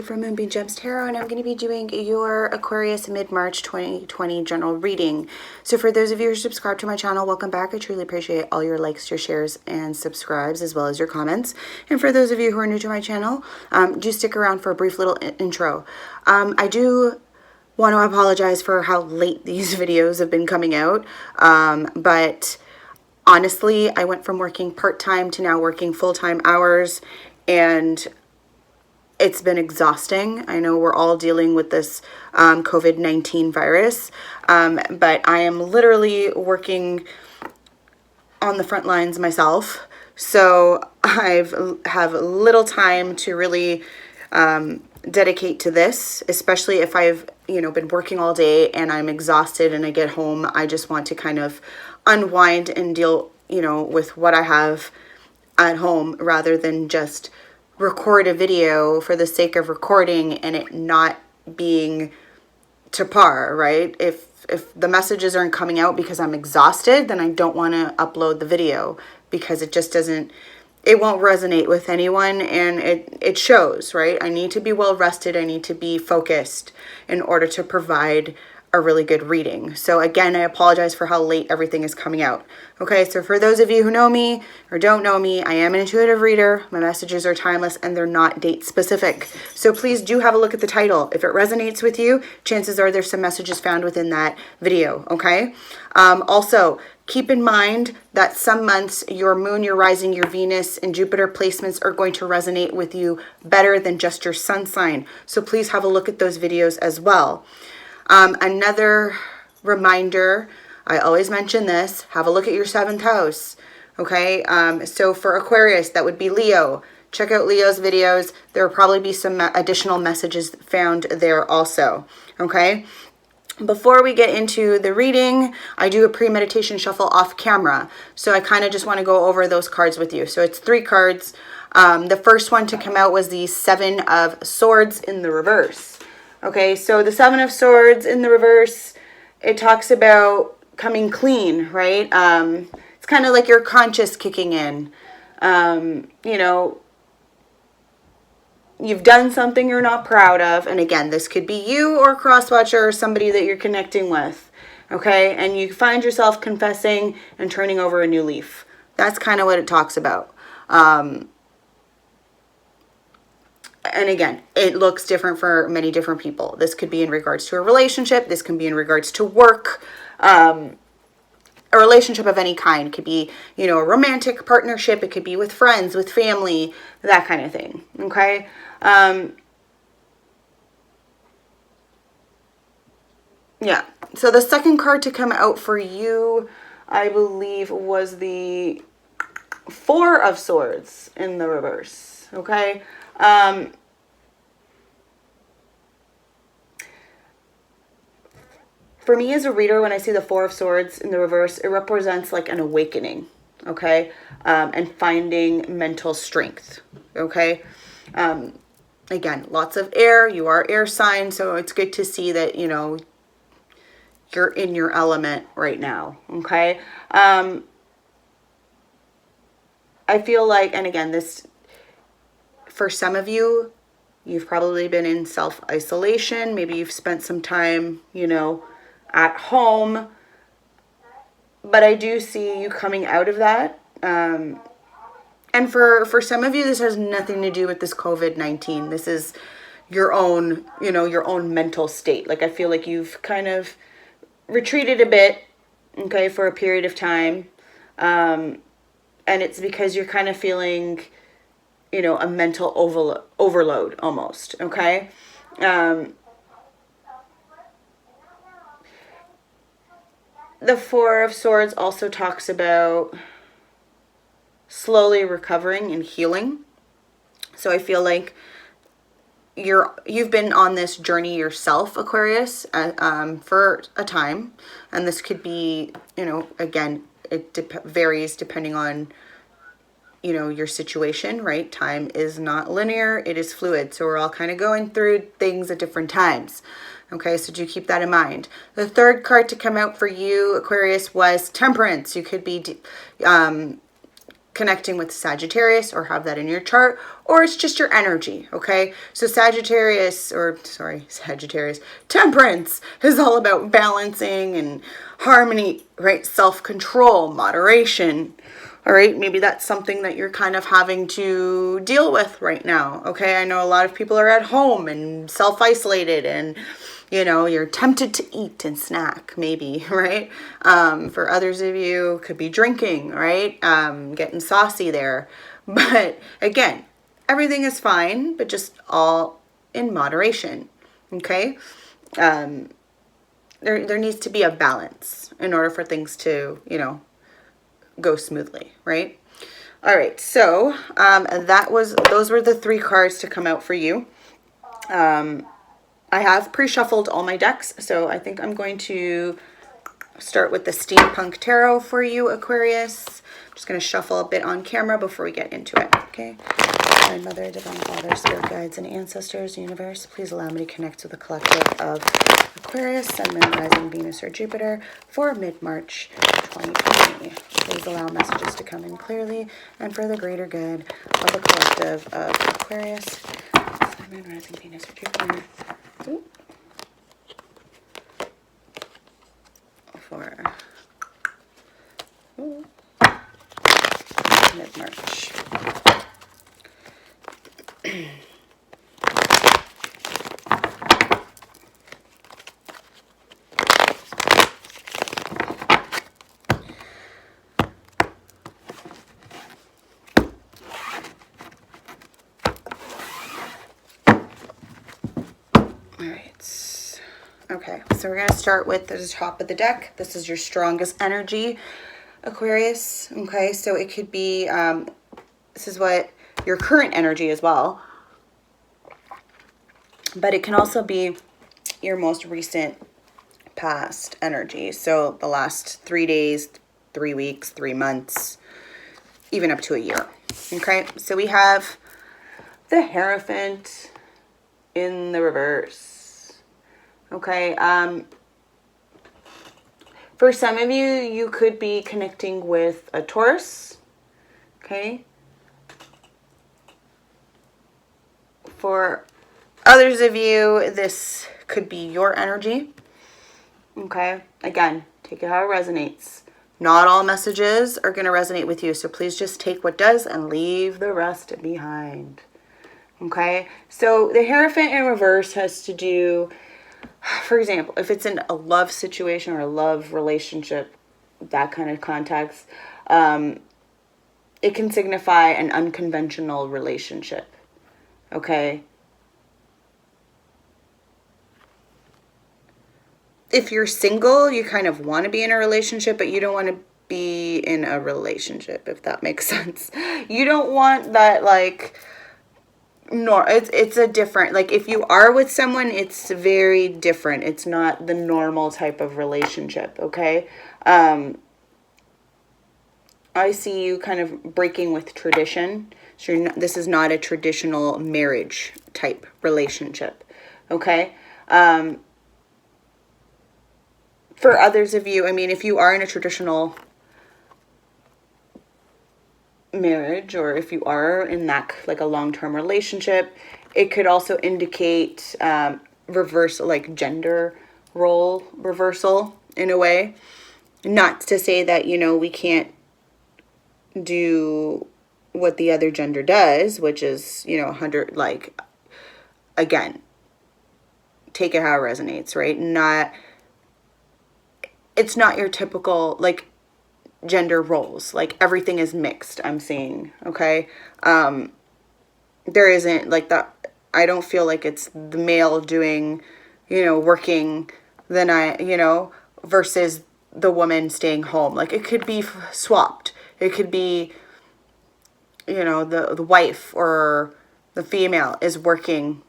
from Moonbean Tarot, and I'm going to be doing your Aquarius Mid March 2020 general reading. So for those of you who are subscribed to my channel, welcome back. I truly appreciate all your likes, your shares, and subscribes, as well as your comments. And for those of you who are new to my channel, do stick around for a brief little intro. I do want to apologize for how late these videos have been coming out, but honestly, I went from working part-time to now working full-time hours, and it's been exhausting. I know we're all dealing with this COVID-19 virus, but I am literally working on the front lines myself. So have little time to really dedicate to this, especially if I've, been working all day and I'm exhausted and I get home. I just want to kind of unwind and deal, with what I have at home rather than just record a video for the sake of recording and it not being to par, right? If the messages aren't coming out because I'm exhausted, then I don't want to upload the video because it won't resonate with anyone, and it shows, right? I need to be well rested. I need to be focused in order to provide a really good reading. So again, I apologize for how late everything is coming out. Okay, so for those of you who know me or don't know me, I am an intuitive reader. My messages are timeless and they're not date specific. So please do have a look at the title. If it resonates with you, chances are there's some messages found within that video, okay? Also, keep in mind that some months your moon, your rising, your Venus, and Jupiter placements are going to resonate with you better than just your sun sign. So please have a look at those videos as well. Another reminder, I always mention this, have a look at your 7th house, okay? So for Aquarius, that would be Leo. Check out Leo's videos. There will probably be some additional messages found there also, okay? Before we get into the reading, I do a pre-meditation shuffle off camera. So I kind of just want to go over those cards with you. So it's 3 cards. The first one to come out was the 7 of Swords in the reverse. Okay, so the 7 of Swords in the reverse, it talks about coming clean, right? It's kind of like your conscience kicking in. You've done something you're not proud of. And again, this could be you or a cross-watcher or somebody that you're connecting with. Okay, and you find yourself confessing and turning over a new leaf. That's kind of what it talks about. And again, it looks different for many different people. This could be in regards to a relationship. This can be in regards to work. A relationship of any kind. It could be, a romantic partnership. It could be with friends, with family, that kind of thing. Okay? Yeah. So the second card to come out for you, I believe, was the 4 of Swords in the reverse. Okay? For me as a reader, when I see the 4 of Swords in the reverse, it represents like an awakening, okay? And finding mental strength, okay? Again, lots of air. You are air sign, so it's good to see that, you're in your element right now, okay? I feel like, and again, this, for some of you, you've probably been in self-isolation. Maybe you've spent some time, at home, but I do see you coming out of that. And for some of you, this has nothing to do with this COVID-19. This is your own, your own mental state. Like, I feel like you've kind of retreated a bit, okay, for a period of time. And it's because you're kind of feeling, a mental overload almost, okay? The 4 of Swords also talks about slowly recovering and healing. So I feel like you've been on this journey yourself, Aquarius, for a time. And this could be, again, it varies depending on, your situation, right? Time is not linear. It is fluid. So we're all kind of going through things at different times. Okay, so do keep that in mind. The third card to come out for you, Aquarius, was Temperance. You could be connecting with Sagittarius or have that in your chart, or it's just your energy, okay? So Sagittarius, Temperance is all about balancing and harmony, right? Self-control, moderation, all right? Maybe that's something that you're kind of having to deal with right now, okay? I know a lot of people are at home and self-isolated, and you know, you're tempted to eat and snack, maybe, right? For others of you, could be drinking, right? Getting saucy there. But again, everything is fine, but just all in moderation, okay? There needs to be a balance in order for things to, you know, go smoothly, right? All right, so those were the 3 cards to come out for you. I have pre-shuffled all my decks, so I think I'm going to start with the Steampunk Tarot for you, Aquarius. I'm just going to shuffle a bit on camera before we get into it, okay? My Mother, Divine Father, Spirit Guides, and Ancestors, Universe, please allow me to connect with the collective of Aquarius, Sun, Moon, Rising, Venus, or Jupiter for mid-March 2020. Please allow messages to come in clearly and for the greater good of the collective of Aquarius, Sun, Moon, Rising, Venus, or Jupiter. For mid-March. Okay, so we're going to start with the top of the deck. This is your strongest energy, Aquarius. Okay, so it could be, this is what your current energy as well. But it can also be your most recent past energy. So the last 3 days, 3 weeks, 3 months, even up to a year. Okay, so we have the Hierophant in the reverse. Okay, for some of you, you could be connecting with a Taurus, okay? For others of you, this could be your energy, okay? Again, take it how it resonates. Not all messages are going to resonate with you, so please just take what does and leave the rest behind, okay? So the Hierophant in reverse has to do, for example, if it's in a love situation or a love relationship, that kind of context, it can signify an unconventional relationship, okay? If you're single, you kind of want to be in a relationship, but you don't want to be in a relationship, if that makes sense. You don't want that, like, it's a different, like, if you are with someone, it's very different. It's not the normal type of relationship, okay? I see you kind of breaking with tradition. So this is not a traditional marriage type relationship, okay? For others of you, I mean, if you are in a traditional marriage, or if you are in that, like, a long-term relationship, it could also indicate reversal, like gender role reversal in a way. Not to say that, you know, we can't do what the other gender does, which is, you know, 100, like, again, take it how it resonates, right? It's not your typical, like, gender roles. Like, everything is mixed, I'm seeing, okay? There isn't, like, that, I don't feel like it's the male doing, you know, working versus the woman staying home. Like, it could be swapped. It could be, you know, the wife or the female is working.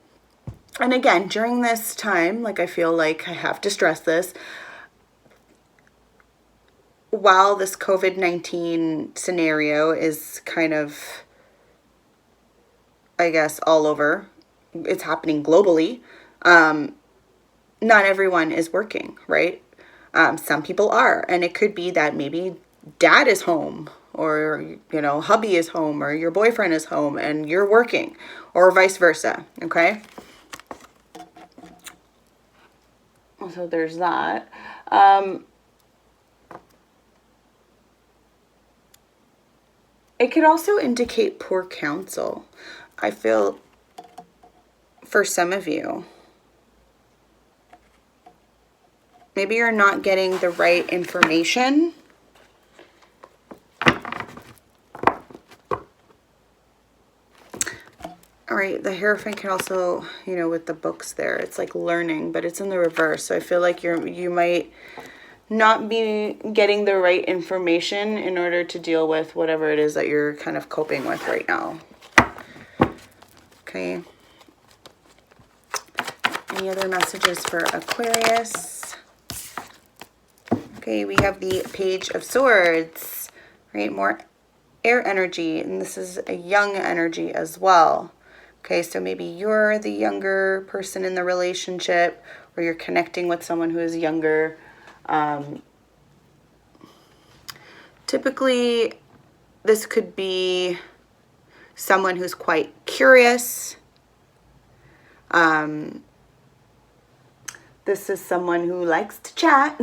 And again, during this time, like, I feel like I have to stress this, while this COVID-19 scenario is kind of, I guess, all over, it's happening globally, not everyone is working, right? Some people are, and it could be that maybe dad is home or, you know, hubby is home, or your boyfriend is home and you're working, or vice versa, okay? So there's that. It could also indicate poor counsel, I feel, for some of you. Maybe you're not getting the right information. All right, the Hierophant can also, you know, with the books there, it's like learning, but it's in the reverse. So I feel like you might not be getting the right information in order to deal with whatever it is that you're kind of coping with right now. Okay. Any other messages for Aquarius? Okay, we have the Page of Swords, right? More air energy, and this is a young energy as well. Okay, so maybe you're the younger person in the relationship, or you're connecting with someone who is younger. Typically, this could be someone who's quite curious. This is someone who likes to chat.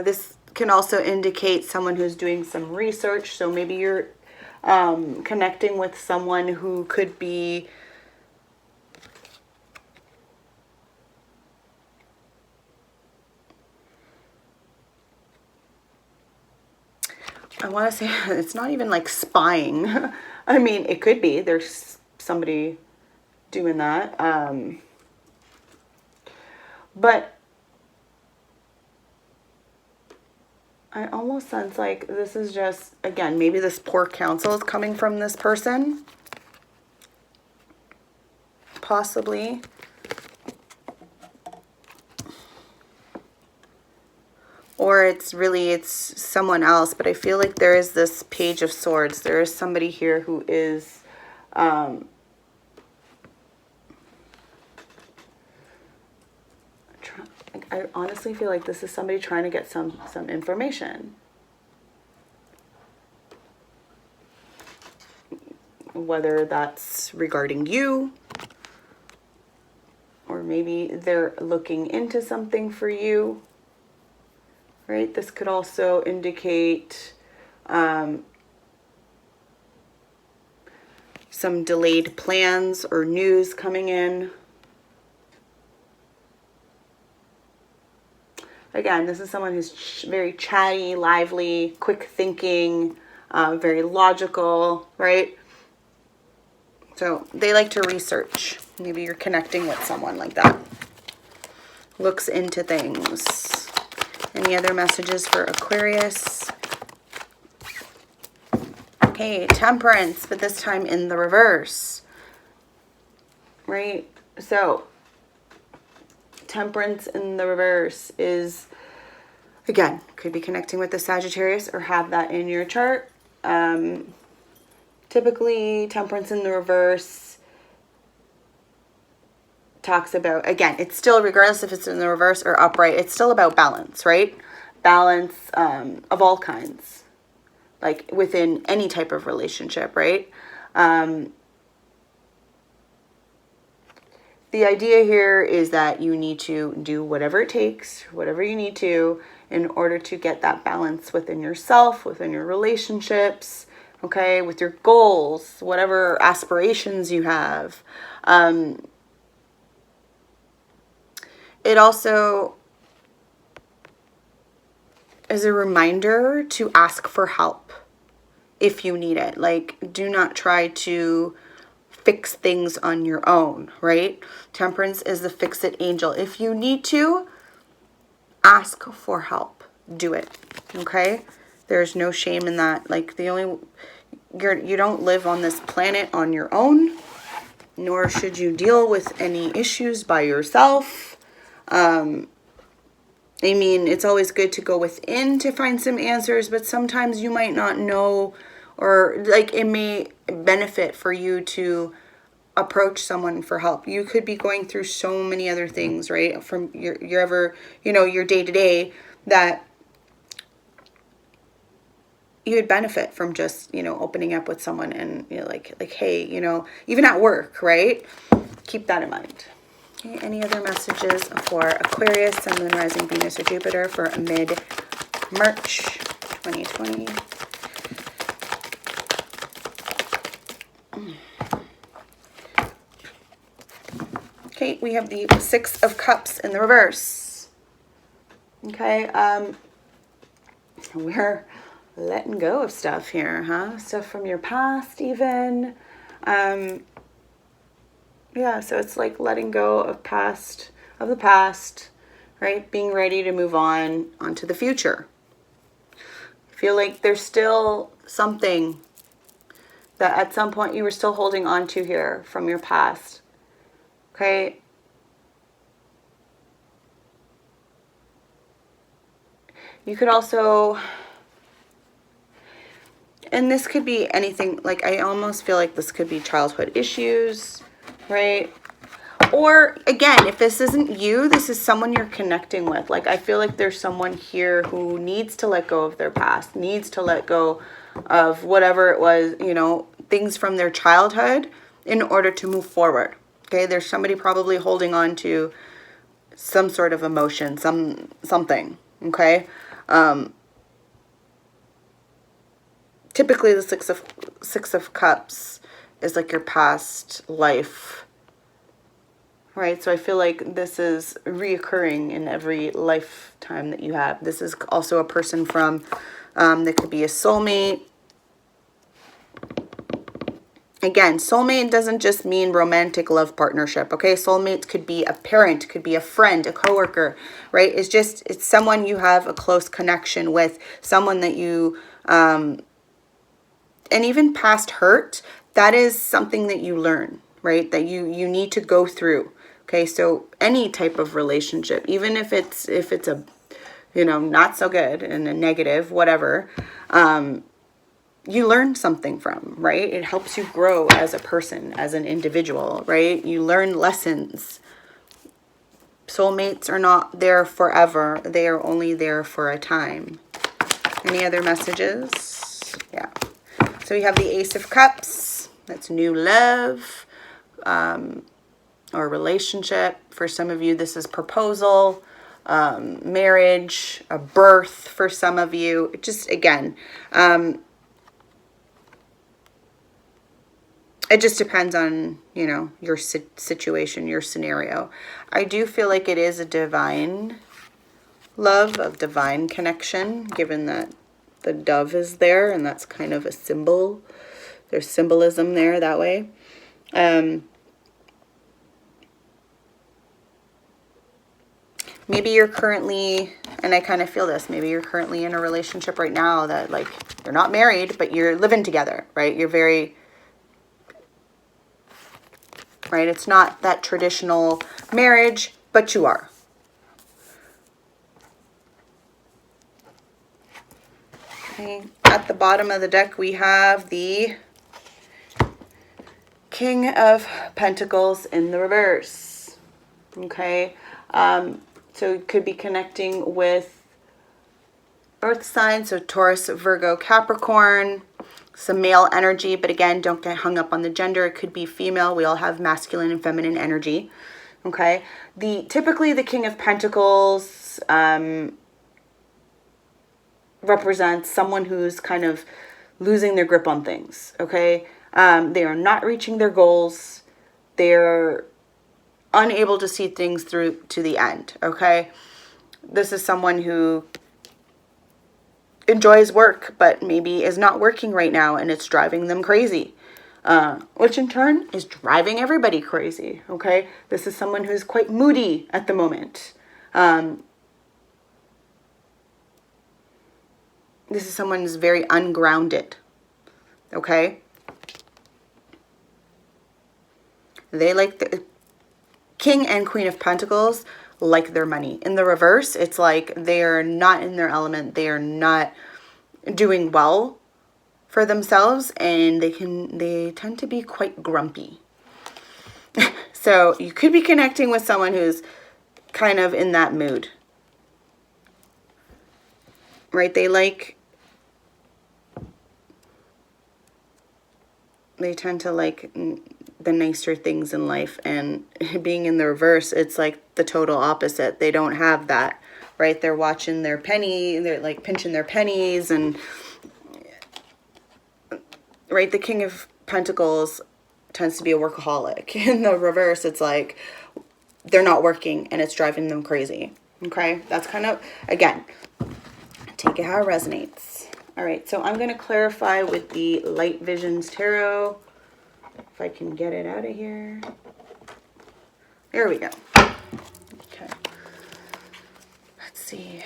This can also indicate someone who's doing some research. So maybe you're connecting with someone who could be I want to say it's not even like spying. I mean, it could be. There's somebody doing that. But I almost sense like this is just, again, maybe this poor counsel is coming from this person. Possibly. Or it's someone else, but I feel like there is this Page of Swords. There is somebody here who is, I honestly feel like this is somebody trying to get some information. Whether that's regarding you, or maybe they're looking into something for you. Right, this could also indicate some delayed plans or news coming in. Again, this is someone who's very chatty, lively, quick thinking, very logical, right? So they like to research. Maybe you're connecting with someone like that. Looks into things. Any other messages for Aquarius? Okay, Temperance, but this time in the reverse. Right? So, Temperance in the reverse is, again, could be connecting with the Sagittarius or have that in your chart. Typically, Temperance in the reverse talks about, again, it's still, regardless if it's in the reverse or upright, it's still about balance, right? Balance of all kinds, like within any type of relationship, right? The idea here is that you need to do whatever it takes, whatever you need to, in order to get that balance within yourself, within your relationships, okay, with your goals, whatever aspirations you have. It also is a reminder to ask for help if you need it. Like, do not try to fix things on your own, right? Temperance is the fix-it angel. If you need to, ask for help. Do it, okay? There's no shame in that. Like, you don't live on this planet on your own, nor should you deal with any issues by yourself. I mean, it's always good to go within to find some answers, but sometimes you might not know, or like it may benefit for you to approach someone for help. You could be going through so many other things, right? From your day to day, that you would benefit from just, you know, opening up with someone and, you know, like, hey, you know, even at work, right? Keep that in mind. Okay, any other messages for Aquarius, Sun, Moon, Rising, Venus, or Jupiter for mid-March 2020? Okay, we have the Six of Cups in the reverse. Okay, we're letting go of stuff here, huh? Stuff from your past even. Yeah, so it's like letting go of the past, right? Being ready to move onto the future. I feel like there's still something that at some point you were still holding on to here from your past. Okay? You could also, and this could be anything, like I almost feel like this could be childhood issues, right? Or again, if this isn't you, this is someone you're connecting with. Like I feel like there's someone here who needs to let go of their past, needs to let go of whatever it was, you know, things from their childhood in order to move forward. Okay, there's somebody probably holding on to some sort of emotion, something, okay? Typically the Six of Cups is like your past life, right? So I feel like this is reoccurring in every lifetime that you have. This is also a person from, that could be a soulmate. Again, soulmate doesn't just mean romantic love partnership, okay? Soulmate could be a parent, could be a friend, a coworker, right? It's someone you have a close connection with, someone that you, and even past hurt, that is something that you learn, right? That you need to go through. Okay, so any type of relationship, even if it's a, you know, not so good and a negative, whatever, you learn something from, right? It helps you grow as a person, as an individual, right? You learn lessons. Soulmates are not there forever. They are only there for a time. Any other messages? Yeah. So we have the Ace of Cups. That's new love. Or relationship. For some of you, this is proposal, marriage, a birth for some of you. It just, again, it just depends on, you know, your situation, your scenario. I do feel like it is a divine love, of divine connection, given that the dove is there, and that's kind of a symbol. There's symbolism there that way. Maybe you're currently, and I kind of feel this, maybe you're currently in a relationship right now that, like, you're not married, but you're living together, right? You're very, right? It's not that traditional marriage, but you are. Okay. At the bottom of the deck, we have the King of Pentacles in the reverse. Okay. So it could be connecting with earth signs, so Taurus, Virgo, Capricorn, some male energy, but again, don't get hung up on the gender. It could be female. We all have masculine and feminine energy. Okay. Typically the King of Pentacles represents someone who's kind of losing their grip on things. Okay. They are not reaching their goals. They're unable to see things through to the end. Okay. This is someone who enjoys work, but maybe is not working right now and it's driving them crazy. Which in turn is driving everybody crazy. Okay. This is someone who's quite moody at the moment. This is someone who's very ungrounded. Okay. They like the King and Queen of Pentacles like their money. In the reverse, it's like they are not in their element. They are not doing well for themselves, and they tend to be quite grumpy. So you could be connecting with someone who's kind of in that mood. Right? They like they tend to like the nicer things in life, and being in the reverse, it's like the total opposite. They don't have that, right? They're watching their penny, they're like pinching their pennies, and right, the King of Pentacles tends to be a workaholic. In the reverse, it's like they're not working and it's driving them crazy. Okay, that's kind of, again, take it how it resonates. All right, so I'm going to clarify with the Light Visions Tarot. If I can get it out of here. There we go. Okay. Let's see.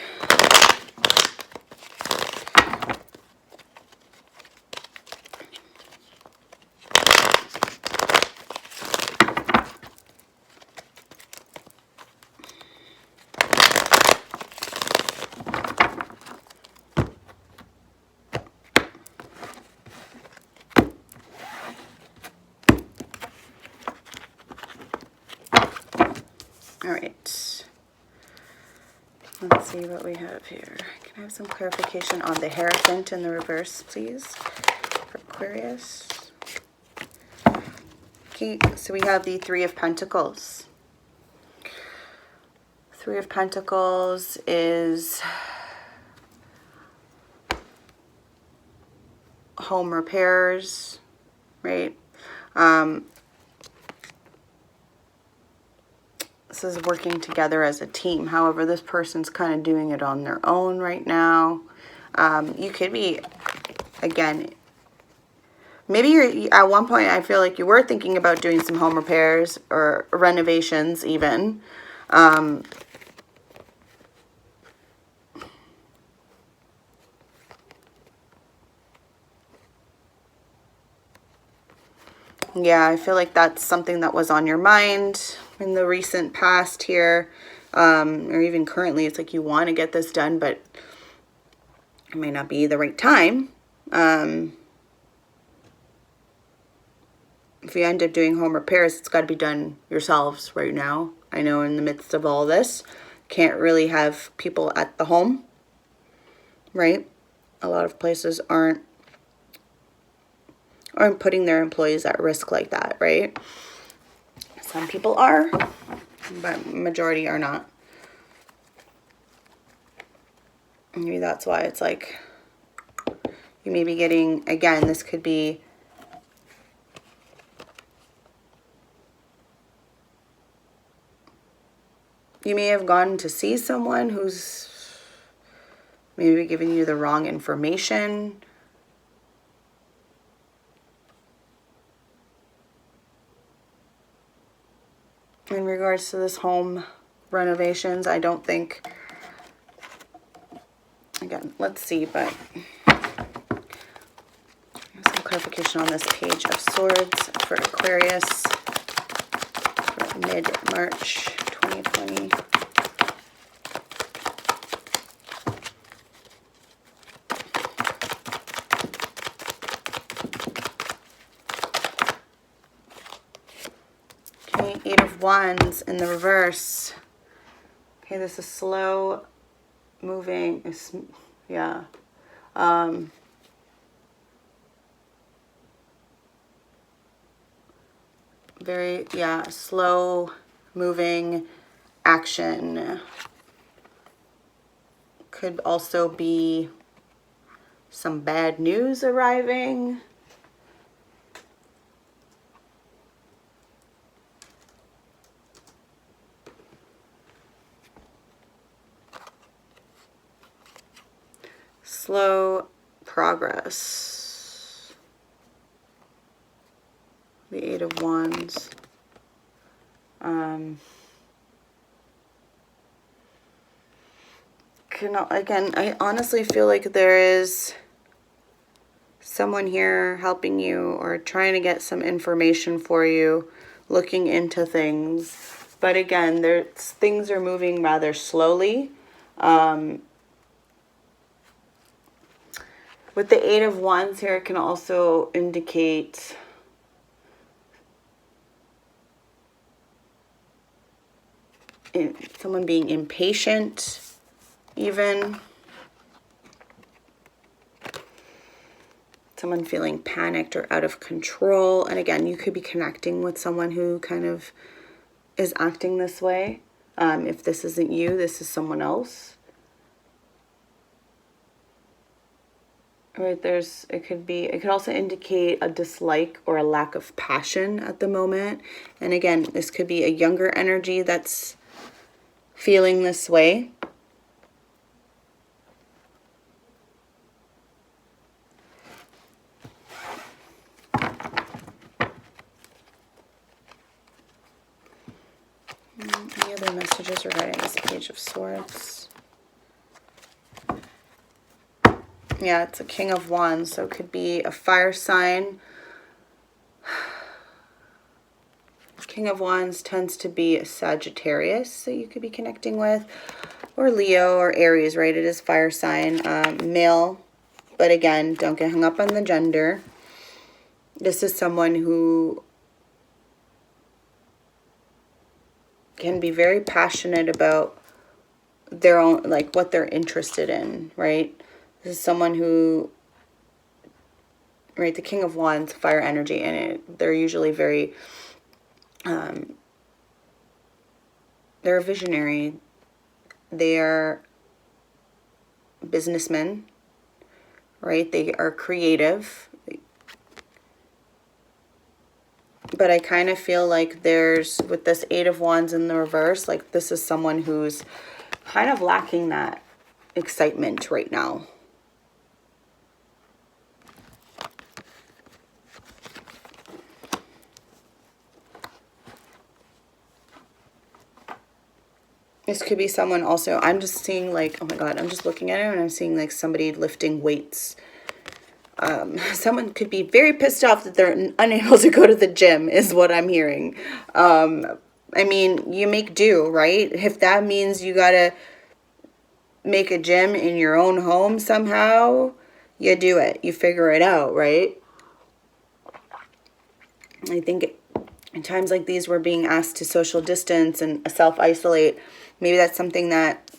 All right, let's see what we have here. Can I have some clarification on the Hierophant in the reverse, please, for Aquarius? Okay, so we have the Three of Pentacles. Three of Pentacles is home repairs, right? This is working together as a team. However, this person's kind of doing it on their own right now. You could be, again, maybe you're at one point, I feel like you were thinking about doing some home repairs or renovations even. Yeah, I feel like that's something that was on your mind in the recent past here, or even currently. It's like you want to get this done, but it may not be the right time. If you end up doing home repairs, it's got to be done yourselves right now. I know in the midst of all this, can't really have people at the home, right? A lot of places aren't putting their employees at risk like that, right? Some people are, but majority are not. Maybe that's why it's like you may be getting, again, this could be you may have gone to see someone who's maybe giving you the wrong information. In regards to this home renovations, I don't think, again, let's see, but some clarification on this Page of Swords for Aquarius for mid-March 2020. Okay, Eight of Wands in the reverse. Okay, this is slow moving, yeah. Very, yeah, slow moving action. Could also be some bad news arriving. Slow progress. The Eight of Wands. Again, I honestly feel like there is someone here helping you or trying to get some information for you, looking into things. But again, things are moving rather slowly. With the Eight of Wands here, it can also indicate someone being impatient, even. someone feeling panicked or out of control. And again, you could be connecting with someone who kind of is acting this way. If this isn't you, this is someone else. Right, it could also indicate a dislike or a lack of passion at the moment. And again, this could be a younger energy that's feeling this way. Any other messages regarding this Page of Swords? Yeah, it's a King of Wands, so it could be a fire sign. King of Wands tends to be a Sagittarius that you could be connecting with, or Leo or Aries, right? It is fire sign, male, but again, don't get hung up on the gender. This is someone who can be very passionate about their own, like what they're interested in, right? This is someone who, right, the King of Wands, fire energy, and they're usually very, they're a visionary. They are businessmen, right? They are creative. But I kind of feel like with this Eight of Wands in the reverse, like this is someone who's kind of lacking that excitement right now. This could be someone also, I'm just seeing like, oh my God, I'm just looking at it and I'm seeing like somebody lifting weights. Someone could be very pissed off that they're unable to go to the gym is what I'm hearing. I mean, you make do, right? If that means you gotta make a gym in your own home somehow, you do it. You figure it out, right? I think in times like these, we're being asked to social distance and self-isolate. Maybe that's something that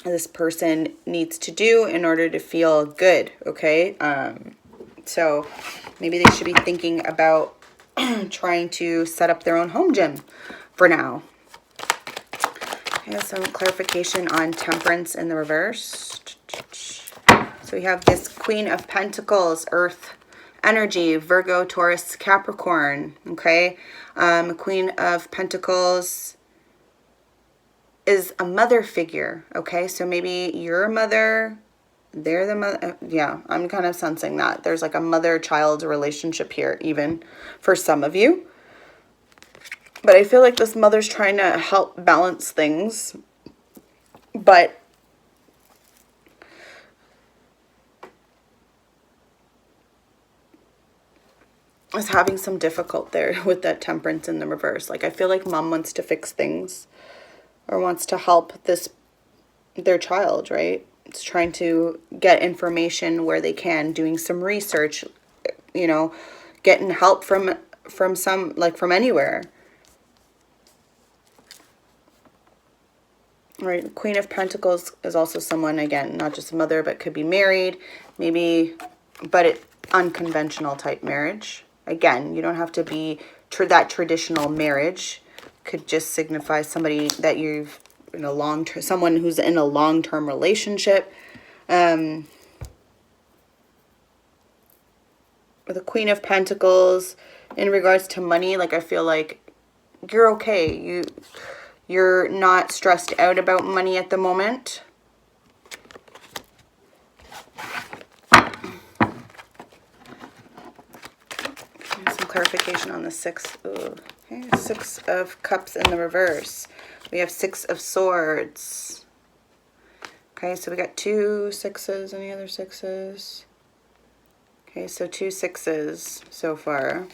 this person needs to do in order to feel good, okay? So maybe they should be thinking about trying to set up their own home gym for now. Okay, some clarification on Temperance in the reverse. So we have this Queen of Pentacles, Earth energy, Virgo, Taurus, Capricorn, okay? Queen of Pentacles is a mother figure, okay? So maybe you're a mother, they're the mother. Yeah, I'm kind of sensing that. There's like a mother-child relationship here, even for some of you. But I feel like this mother's trying to help balance things, but is having some difficult there with that Temperance in the reverse. Like I feel like mom wants to fix things or wants to help their child, right? It's trying to get information where they can, doing some research, you know, getting help from anywhere. Right, Queen of Pentacles is also someone, again, not just a mother, but could be married, maybe, but unconventional type marriage. Again, you don't have to be that traditional marriage. Could just signify somebody that you've someone who's in a long-term relationship. With the Queen of Pentacles, in regards to money, like I feel like you're okay. You're not stressed out about money at the moment. Some clarification on the Six of Cups in the reverse. We have Six of Swords. Okay, so we got 2 sixes. Any other sixes? Okay, so 2 sixes so far.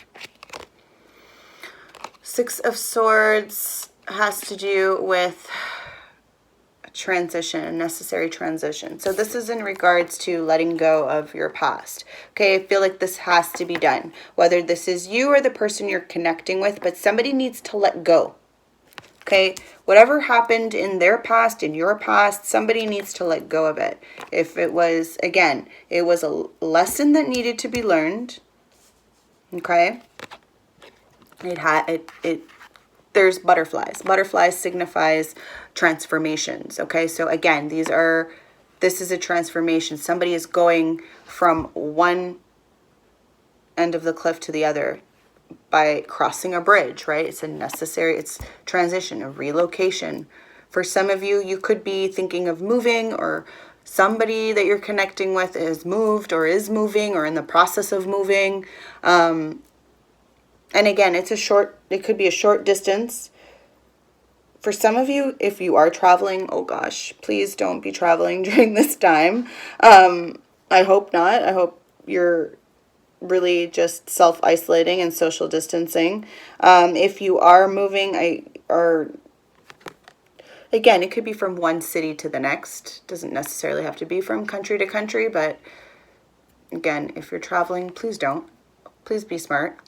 Six of Swords has to do with a transition, a necessary transition. So this is in regards to letting go of your past. Okay, I feel like this has to be done. Whether this is you or the person you're connecting with, but somebody needs to let go. Okay, whatever happened in their past, in your past, somebody needs to let go of it. If it was, again, it was a lesson that needed to be learned. Okay, there's butterflies. Butterflies signifies transformations. Okay, so again, this is a transformation. Somebody is going from one end of the cliff to the other by crossing a bridge, right? It's transition, a relocation. For some of you, you could be thinking of moving, or somebody that you're connecting with is moved or is moving or in the process of moving. And again, it could be a short distance. For some of you, if you are traveling, oh gosh, please don't be traveling during this time. I hope not. I hope you're really just self-isolating and social distancing. If you are moving, again, it could be from one city to the next. Doesn't necessarily have to be from country to country, but again, if you're traveling, please don't. Please be smart.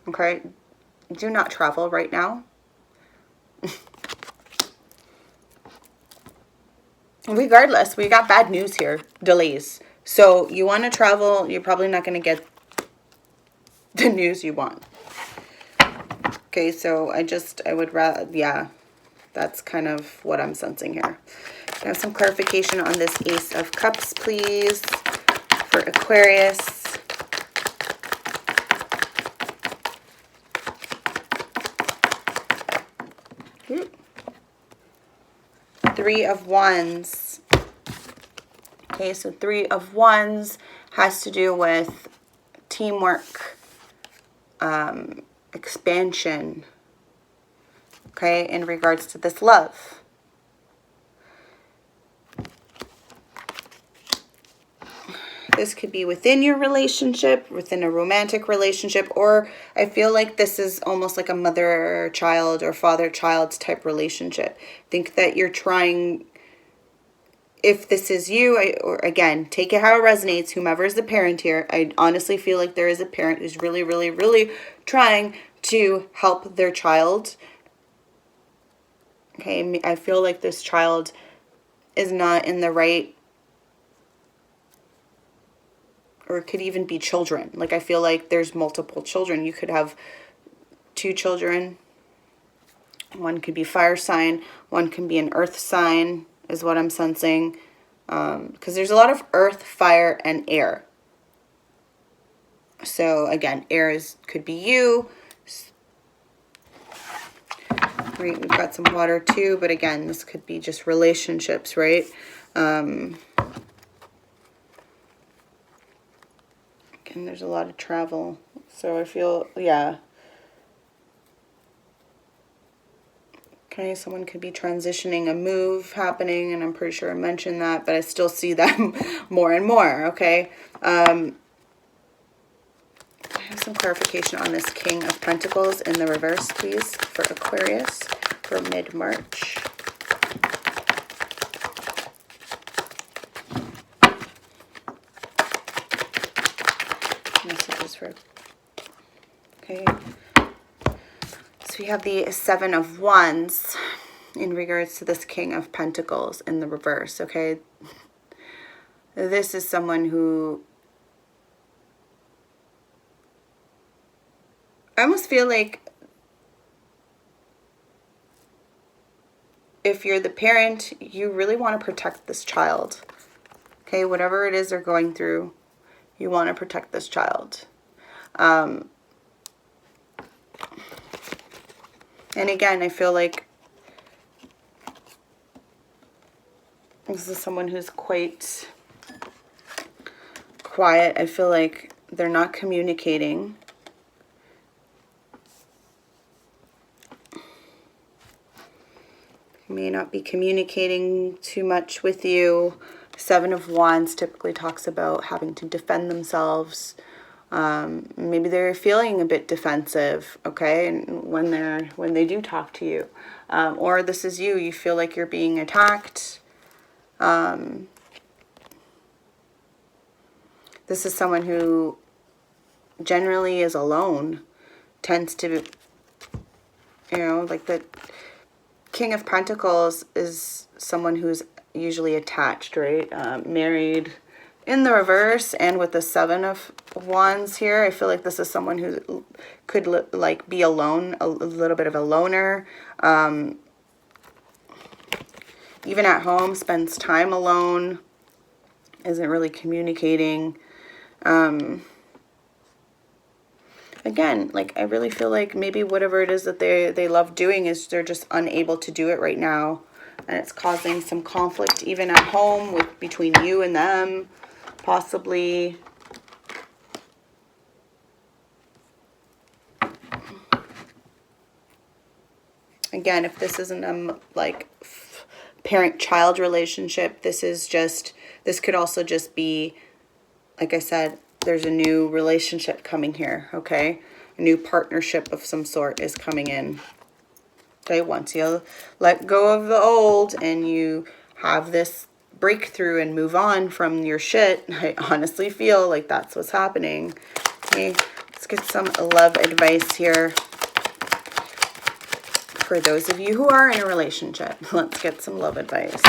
Okay? Do not travel right now. Regardless, we got bad news here. Delays. So you want to travel, you're probably not going to get the news you want. Okay, so I would rather, yeah, that's kind of what I'm sensing here. Can I have some clarification on this Ace of Cups, please, for Aquarius? Three of Wands. Okay, so Three of Wands has to do with teamwork, expansion, okay, in regards to this love. This could be within your relationship, within a romantic relationship, or I feel like this is almost like a mother-child or father-child type relationship. Think that you're trying, if this is you, or again, take it how it resonates, whomever is the parent here. I honestly feel like there is a parent who's really, really, really trying to help their child. Okay, I feel like this child is not in the right, or it could even be children. Like, I feel like there's multiple children. You could have two children. One could be fire sign. One can be an earth sign, is what I'm sensing. Because there's a lot of earth, fire, and air. So, again, air could be you. Right, we've got some water too. But, again, this could be just relationships, right? And there's a lot of travel, so I feel, yeah. Okay, someone could be transitioning, a move happening, and I'm pretty sure I mentioned that, but I still see them more and more, okay? I have some clarification on this King of Pentacles in the reverse, please, for Aquarius for mid-March. Messages for, okay, so we have the Seven of Wands in regards to this King of Pentacles in the reverse. Okay, this is someone who, I almost feel like if you're the parent, you really want to protect this child. Okay, whatever it is they're going through, you want to protect this child. And again, I feel like this is someone who's quite quiet. I feel like they're not communicating. May not be communicating too much with you. Seven of Wands typically talks about having to defend themselves. Maybe they're feeling a bit defensive, okay, and when they do talk to you, or this is you feel like you're being attacked. This is someone who generally is alone, tends to, like that. King of Pentacles is someone who's usually attached, right? Married in the reverse, and with the Seven of Wands here, I feel like this is someone who could like be alone, a little bit of a loner. Even at home, spends time alone, isn't really communicating. Again, like I really feel like maybe whatever it is that they love doing is they're just unable to do it right now. And it's causing some conflict even at home with between you and them, possibly. Again, if this isn't like parent-child relationship, this could also just be, like I said, there's a new relationship coming here, okay? A new partnership of some sort is coming in. Okay, once you let go of the old and you have this breakthrough and move on from your shit, I honestly feel like that's what's happening. Okay, let's get some love advice here. For those of you who are in a relationship, let's get some love advice.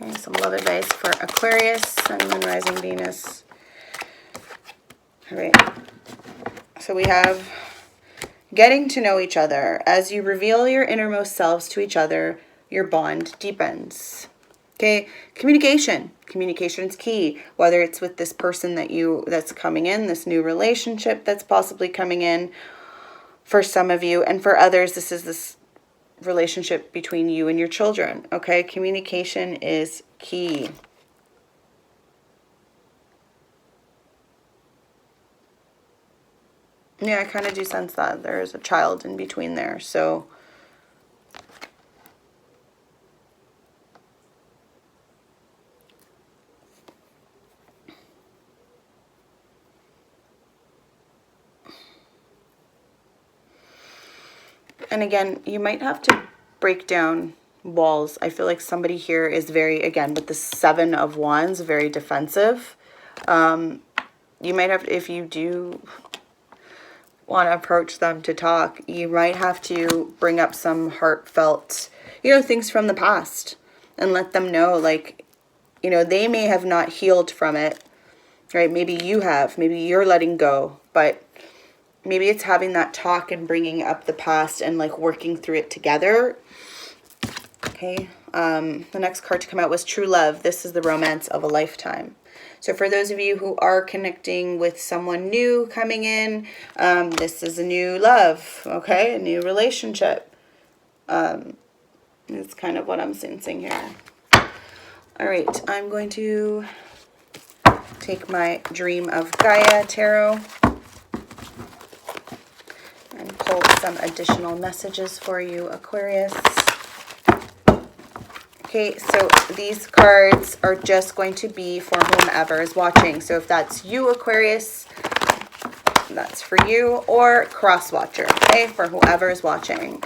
Okay, some love advice for Aquarius, Sun, Moon, Rising, Venus. All right. So we have getting to know each other. As you reveal your innermost selves to each other, your bond deepens. Okay, communication. Communication is key. Whether it's with this person that's coming in, this new relationship that's possibly coming in, for some of you, and for others, this is this relationship between you and your children. Okay, communication is key. Yeah, I kind of do sense that there is a child in between there. So and again, you might have to break down walls. I feel like somebody here is very, again, with the Seven of Wands, very defensive. You might have, if you do want to approach them to talk, you might have to bring up some heartfelt, things from the past and let them know, like, they may have not healed from it, right? Maybe you have, maybe you're letting go, but maybe it's having that talk and bringing up the past and like working through it together. Okay. The next card to come out was True Love. This is the romance of a lifetime. So for those of you who are connecting with someone new coming in, this is a new love, okay? A new relationship. It's kind of what I'm sensing here. All right, I'm going to take my Dream of Gaia tarot and pull some additional messages for you, Aquarius. Okay, so these cards are just going to be for whomever is watching. So if that's you, Aquarius, that's for you, or cross watcher, okay, for whoever is watching.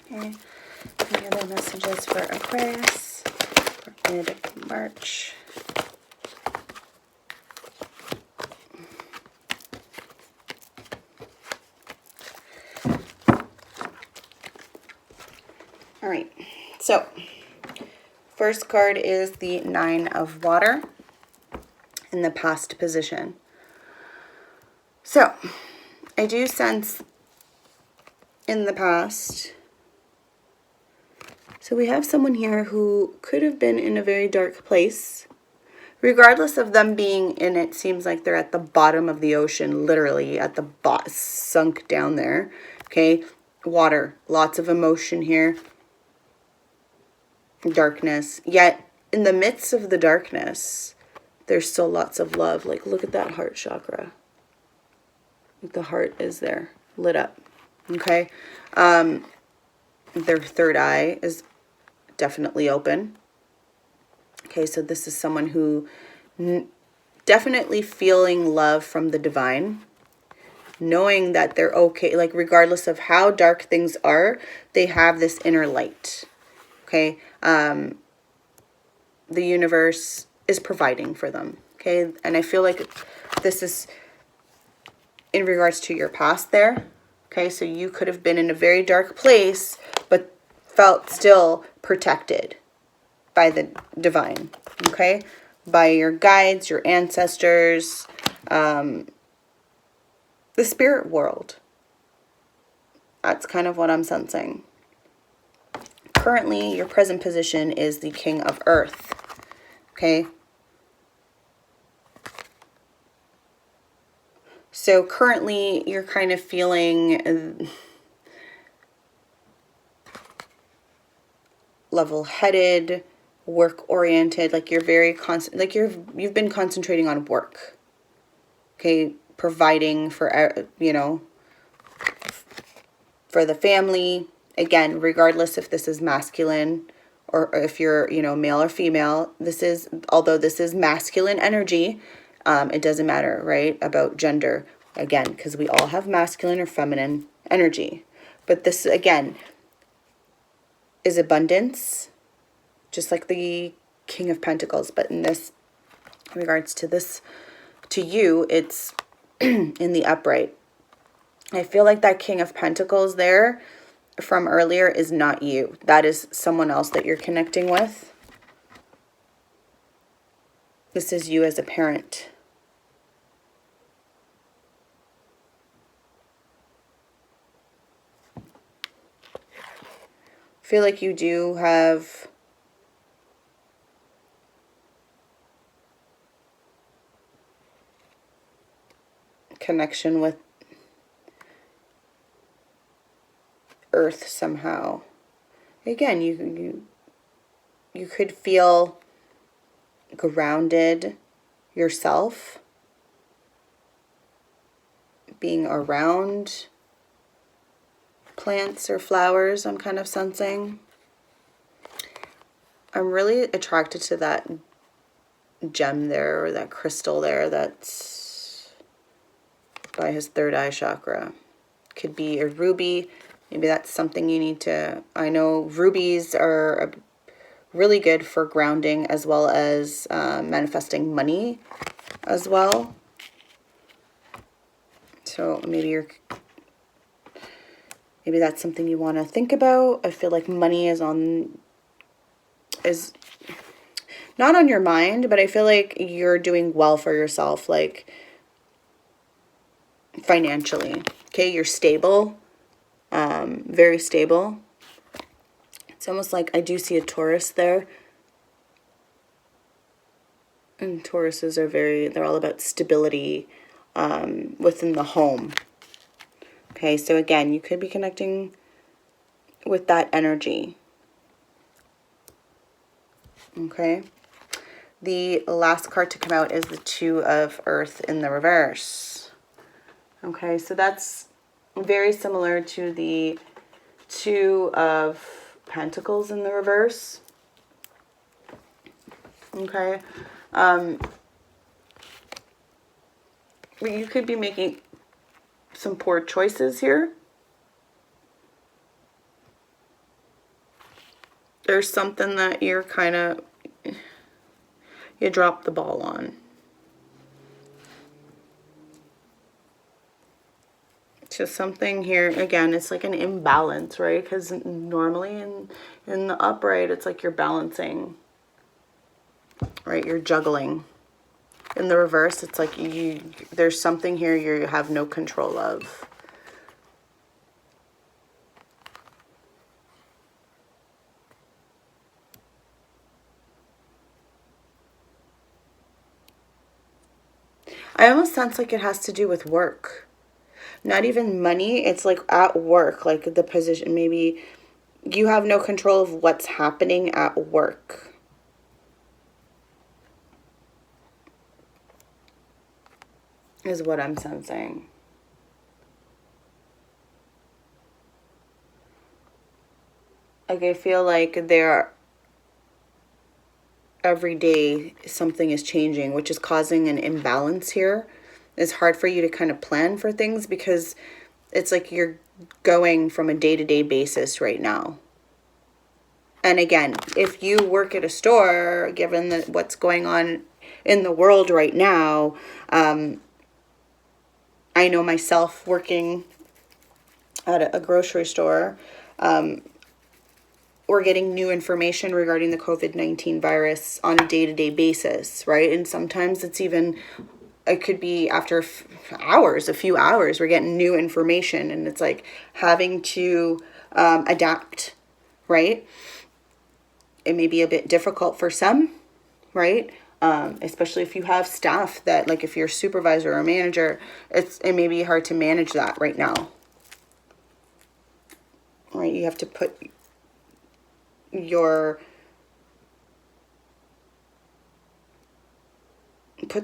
Okay, any other messages for Aquarius for mid-March? All right, so first card is the Nine of Water in the past position. So I do sense in the past, so we have someone here who could have been in a very dark place, regardless of them being in, it seems like they're at the bottom of the ocean, literally at the bottom, sunk down there. Okay, water, lots of emotion here. Darkness, yet in the midst of the darkness there's still lots of love. Like, look at that heart chakra. The heart is there, lit up. Okay, their third eye is definitely open. Okay, so this is someone who definitely feeling love from the divine, knowing that they're okay, like regardless of how dark things are, they have this inner light. Okay, the universe is providing for them. Okay. And I feel like this is in regards to your past there. Okay. So you could have been in a very dark place, but felt still protected by the divine. Okay. By your guides, your ancestors, the spirit world. That's kind of what I'm sensing. Currently, your present position is the King of Earth. Okay. So currently, you're kind of feeling level-headed, work-oriented, like you're very constant, like you've been concentrating on work. Okay, providing for, you know, for the family. Again, regardless if this is masculine or if you're, you know, male or female, this is, although this is masculine energy, it doesn't matter, right, about gender, again, because we all have masculine or feminine energy. But this, again, is abundance, just like the King of Pentacles. But in this, in regards to this, to you, it's in the upright. I feel like that King of Pentacles there from earlier is not you. That is someone else that you're connecting with. This is you as a parent. I feel like you do have connection with Earth somehow. Again, you could feel grounded yourself, being around plants or flowers. I'm kind of sensing. I'm really attracted to that gem there, or that crystal there that's by his third eye chakra. Could be a ruby. Maybe that's something you need to, I know rubies are really good for grounding, as well as manifesting money as well. So maybe that's something you want to think about. I feel like money is not on your mind, but I feel like you're doing well for yourself, like financially. Okay, you're stable. Very stable. It's almost like I do see a Taurus there. And Tauruses are they're all about stability within the home. Okay, so again, you could be connecting with that energy. Okay. The last card to come out is the Two of Earth in the reverse. Okay, so that's very similar to the Two of Pentacles in the reverse. Okay. You could be making some poor choices here. There's something that you're you dropped the ball on. Just something here, again, it's like an imbalance, right? Because normally in the upright, it's like you're balancing, right? You're juggling. In the reverse, it's like there's something here you have no control of. I almost sense like it has to do with work. Not even money, it's like at work, like the position. Maybe you have no control of what's happening at work. Is what I'm sensing. Like I feel like every day something is changing, which is causing an imbalance here. It's hard for you to kind of plan for things because it's like you're going from a day-to-day basis right now. And again, if you work at a store, given what's going on in the world right now, I know myself working at a grocery store, we're getting new information regarding the COVID-19 virus on a day-to-day basis, right? And sometimes it's even, it could be after hours, a few hours, we're getting new information, and it's like having to adapt, right? It may be a bit difficult for some, right? Especially if you have staff that, like if you're a supervisor or a manager, it may be hard to manage that right now, right? You have to put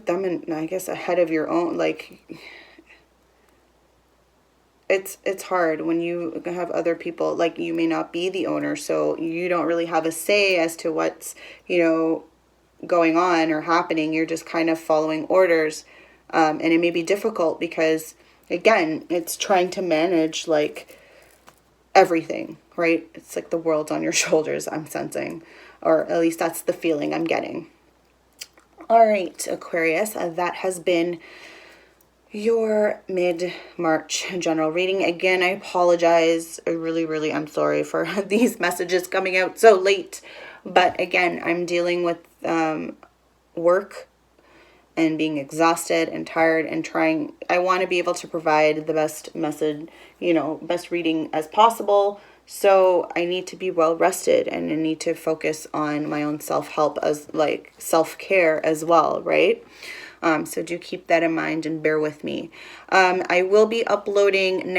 them in, I guess, ahead of your own, like, it's hard when you have other people, like, you may not be the owner, so you don't really have a say as to what's, going on or happening. You're just kind of following orders, and it may be difficult because, again, it's trying to manage, like, everything, right? It's like the world's on your shoulders, I'm sensing, or at least that's the feeling I'm getting. All right, Aquarius, that has been your mid-March general reading. Again, I apologize. I really am sorry for these messages coming out so late. But again, I'm dealing with work and being exhausted and tired and trying. I want to be able to provide the best message, best reading as possible. So I need to be well rested, and I need to focus on my own self-help, as like self-care as well, right? So do keep that in mind and bear with me. I will be uploading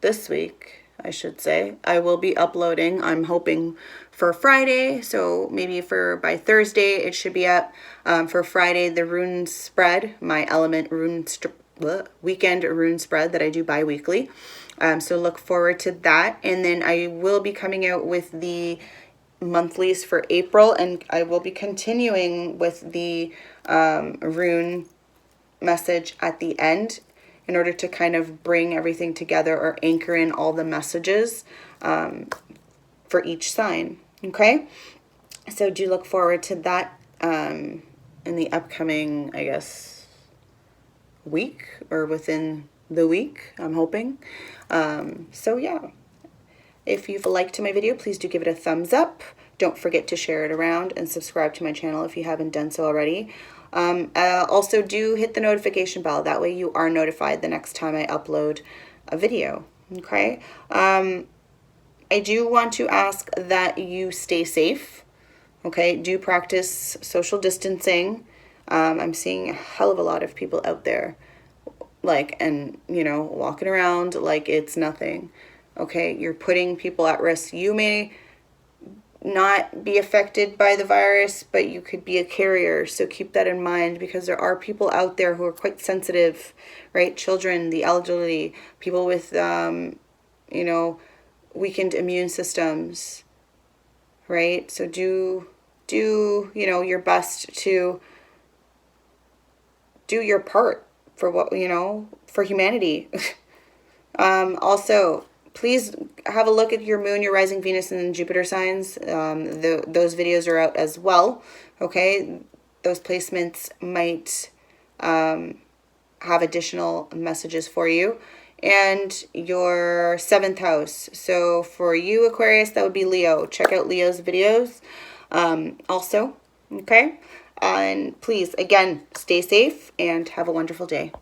this week, I should say. I will be uploading, I'm hoping, for Friday. So maybe by Thursday, it should be up. For Friday, the rune spread, my element weekend rune spread that I do bi-weekly. So look forward to that. And then I will be coming out with the monthlies for April, and I will be continuing with the rune message at the end in order to kind of bring everything together or anchor in all the messages for each sign. Okay, so do look forward to that in the upcoming, I guess, week, or within the week, I'm hoping. So yeah, if you've liked my video, please do give it a thumbs up. Don't forget to share it around and subscribe to my channel if you haven't done so already. Also do hit the notification bell. That way you are notified the next time I upload a video. Okay. I do want to ask that you stay safe. Okay. Do practice social distancing. I'm seeing a hell of a lot of people out there, walking around like it's nothing. Okay. You're putting people at risk. You may not be affected by the virus, but you could be a carrier. So keep that in mind, because there are people out there who are quite sensitive, right? Children, the elderly, people with, weakened immune systems, right? So do your best to do your part for for humanity. Also, please have a look at your moon, your rising Venus, and Jupiter signs. Those videos are out as well. Okay, those placements might have additional messages for you. And your 7th house. So for you, Aquarius, that would be Leo. Check out Leo's videos also. Okay, and please, again, stay safe and have a wonderful day.